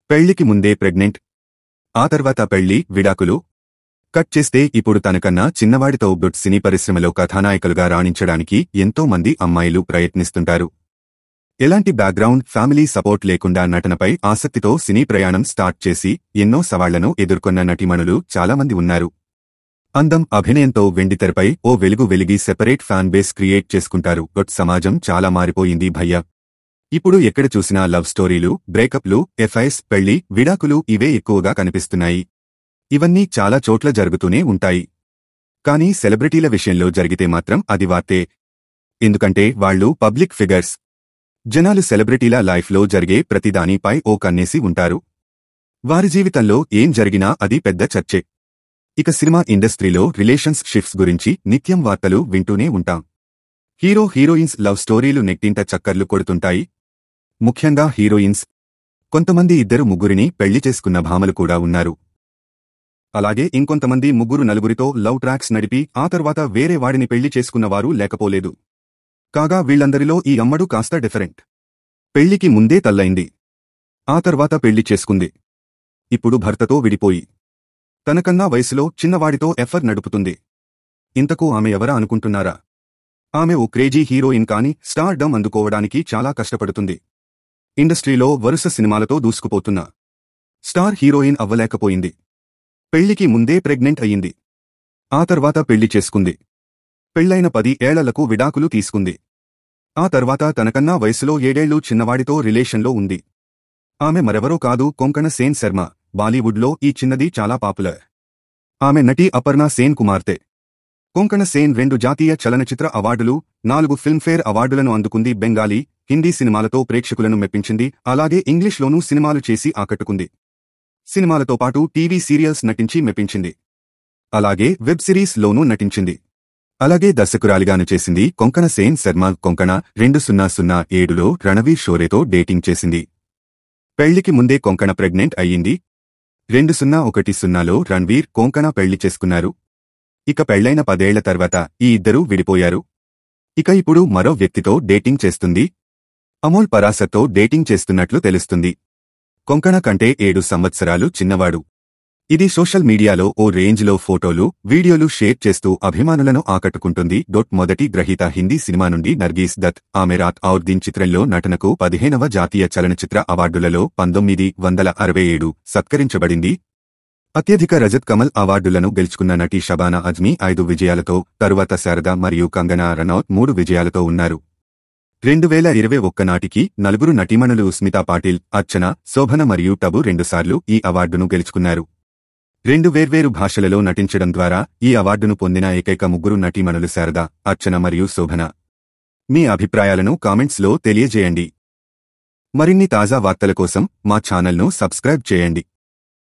పెళ్లికి ముందే ప్రెగ్నెంట్, ఆ తర్వాత పెళ్లి, విడాకులు. కట్ చేస్తే ఇప్పుడు తనకన్నా చిన్నవాడితో గుడ్ సినీ పరిశ్రమలో కథానాయకులుగా రాణించడానికి ఎంతో మంది అమ్మాయిలు ప్రయత్నిస్తుంటారు. ఎలాంటి బ్యాక్గ్రౌండ్, ఫ్యామిలీ సపోర్ట్ లేకుండా నటనపై ఆసక్తితో సినీ ప్రయాణం స్టార్ట్ చేసి ఎన్నో సవాళ్లను ఎదుర్కొన్న నటీమణులు చాలామంది ఉన్నారు. అందం, అభినయంతో వెండితెరపై ఓ వెలుగు వెలిగి సెపరేట్ ఫ్యాన్ బేస్ క్రియేట్ చేసుకుంటారు. బట్ సమాజం చాలా మారిపోయింది భయ్యా. ఇప్పుడు ఎక్కడ చూసినా లవ్ స్టోరీలు, బ్రేకప్లు, ఎఫ్ఐఎస్, పెళ్లి, విడాకులు ఇవే ఎక్కువగా కనిపిస్తున్నాయి. ఇవన్నీ చాలా చోట్ల జరుగుతూనే ఉంటాయి. కానీ సెలబ్రిటీల విషయంలో జరిగితే మాత్రం అది వార్తే. ఎందుకంటే వాళ్లు పబ్లిక్ ఫిగర్స్. జనాలు సెలబ్రిటీల లైఫ్లో జరిగే ప్రతిదానిపై ఓ కన్నేసి ఉంటారు. వారి జీవితంలో ఏం జరిగినా అది పెద్ద చర్చే. ఇక సినిమా ఇండస్ట్రీలో రిలేషన్స్ షిప్స్ గురించి నిత్యం వార్తలు వింటూనే ఉంటాం. హీరో హీరోయిన్స్ లవ్ స్టోరీలు నెట్టింట చక్కర్లు కొడుతుంటాయి. ముఖ్యంగా హీరోయిన్స్. కొంతమంది ఇద్దరు ముగ్గురిని పెళ్లి చేసుకున్న భామలు కూడా ఉన్నారు. అలాగే ఇంకొంతమంది ముగ్గురు నలుగురితో లవ్ ట్రాక్స్ నడిపి ఆ తర్వాత వేరే వాడిని పెళ్లి చేసుకున్నవారు లేకపోలేదు. కాగా వీళ్లందరిలో ఈ అమ్మడు కాస్త డిఫరెంట్. పెళ్లికి ముందే తల్లైంది, ఆ తర్వాత పెళ్లి చేసుకుంది. ఇప్పుడు భర్తతో విడిపోయి తనకన్నా వయసులో చిన్నవాడితో ఎఫర్ నడుపుతుంది. ఇంతకు ఆమె ఎవరా అనుకుంటున్నారా? ఆమె ఓ క్రేజీ హీరోయిన్. కాని స్టార్ డమ్ అందుకోవడానికి చాలా కష్టపడుతుంది. ఇండస్ట్రీలో వరుస సినిమాలతో దూసుకుపోతున్న స్టార్ హీరోయిన్ అవ్వలేకపోయింది. పెళ్లికి ముందే ప్రెగ్నెంట్ అయ్యింది, ఆ తర్వాత పెళ్లి చేసుకుంది. పెళ్లైన 10 ఏళ్లకు విడాకులు తీసుకుంది. ఆ తర్వాత తనకన్నా వయసులో 7 ఏళ్లు చిన్నవాడితో రిలేషన్లో ఉంది. ఆమె మరెవరో కాదు, కొంకణ సేన్ శర్మ. బాలీవుడ్లో ఈ చిన్నది చాలా పాపులర్. ఆమె నటి అపర్ణ సేన్ కుమార్తె. కొంకణ సేన్ 2 జాతీయ చలనచిత్ర అవార్డులు, 4 ఫిల్మ్ఫేర్ అవార్డులను అందుకుంది. బెంగాలీ, హిందీ సినిమాలతో ప్రేక్షకులను మెప్పించింది. అలాగే ఇంగ్లీష్లోనూ సినిమాలు చేసి ఆకట్టుకుంది. సినిమాలతో పాటు టీవీ సీరియల్స్ నటించి మెప్పించింది. అలాగే వెబ్ సిరీస్ లోనూ నటించింది. అలాగే దర్శకురాలిగాను చేసింది. కొంకణ సేన్ శర్మ. కొంకణ 2007లో రణవీర్ షోరేతో డేటింగ్ చేసింది. పెళ్లికి ముందే కొంకణ ప్రెగ్నెంట్ అయ్యింది. 2010లో రణ్వీర్, కొంకణ పెళ్లి చేసుకున్నారు. ఇక పెళ్లైన 10 ఏళ్ల తర్వాత ఈ ఇద్దరూ విడిపోయారు. ఇక ఇప్పుడు మరో వ్యక్తితో డేటింగ్ చేస్తుంది. అమోల్ పరాసర్తో డేటింగ్ చేస్తున్నట్లు తెలుస్తుంది. కొంకణ కంటే 7 సంవత్సరాలు చిన్నవాడు. ఇది సోషల్ మీడియాలో ఓ రేంజ్లో ఫోటోలు, వీడియోలు షేర్ చేస్తూ అభిమానులను ఆకట్టుకుంటుంది. మొదటి గ్రహీత హిందీ సినిమా నుండి నర్గీస్ దత్. ఆమె రాత్ ఔర్ దిన్ చిత్రంలో నటనకు 15వ జాతీయ చలనచిత్ర అవార్డులలో 1967 సత్కరించబడింది. అత్యధిక రజత్ కమల్ అవార్డులను గెలుచుకున్న నటి షబానా అజ్మీ 5 విజయాలతో, తరువాత శారద మరియు కంగనా రనౌత్ 3 విజయాలతో ఉన్నారు. 2021 నాటికి 4 నటీమణులు స్మితా పాటిల్, అర్చన, శోభన మరియు టబు 2 సార్లు ఈ అవార్డును గెలుచుకున్నారు. 2 వేర్వేరు భాషలలో నటించడం ద్వారా ఈ అవార్డును పొందిన ఏకైక 3 నటీమణులు శారద, అర్చన మరియు శోభన. మీ అభిప్రాయాలను కామెంట్స్లో తెలియజేయండి. మరిన్ని తాజా వార్తల కోసం మా ఛానల్ను సబ్స్క్రైబ్ చేయండి.